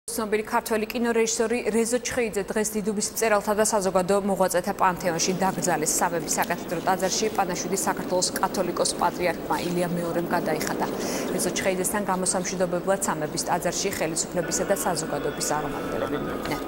ცნობილი ქართველი კინორეჟისორი რეზო ჩხეიძე დღეს დიდუბის მწერალთა და საზოგადო მოღვაწეთა პანთეონში დაკრძალეს. სამების საკათედრო ტაძარში პანაშვიდის საქართველოს კათოლიკოს პატრიარქმა ილია მეორემ გადაიხადა. რეზო ჩხეიძესთან გამოსამშვიდობებლად სამების ტაძარში ხელისუფლებისა და საზოგადოების წარმომადგენლები მოვიდნენ.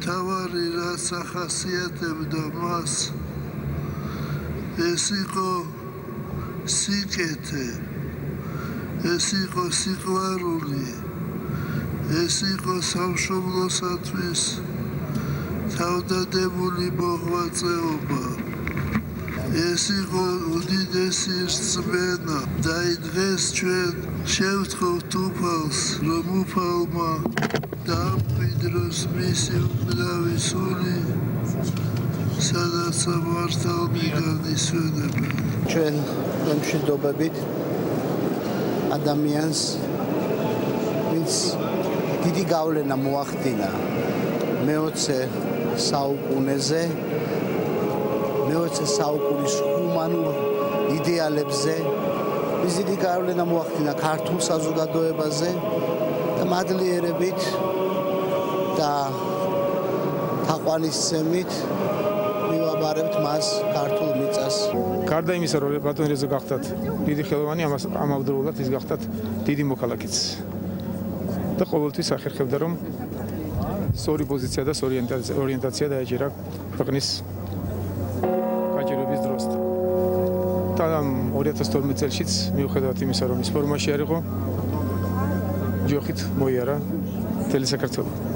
თავარი რაც ახასიათებდა მას ეს იყო სიკეთე, ეს იყო სიყვარული, ეს იყო სამშობლოსათვის თავდადებული მოღვაწეობა, ეს იყო უდიდესი რწმენა და დღეს ჩვენ შევთხოვთ უფალს, რომ უფალმა დაამკვიდროს მისი უკლავი სული, სადაც მართალნი განისვენებენ. ჩვენ მშვიდობებით ადამიანს, ვინც დიდი გავლენა მოახდინა მე-20 საუკუნეზე, მე-20 საუკუნის ჰუმანურ იდეალებზე, ვინც დიდი გავლენა მოახდინა ქართულ საზოგადოებაზე და მადლიერებით და თაყვანისცემით მივაბარებთ მას ქართულ მიწას. გარდა იმისა, რომ ბატონ რეზო გახდათ დიდი ხელოვანი, ამავდროულად ის გახდათ დიდი მოქალაქეც. და ყოველთვის ახერხებდა, რომ სწორი პოზიცია და სწორი ორიენტაცია დაეჭირა ქვეყნის გაჭირვების დროს. და 2012 წელშიც მიუხედავად იმისა, რომ ის ფორმაში არ იყო, ჯოხით მოიარა მთელი საქართველო.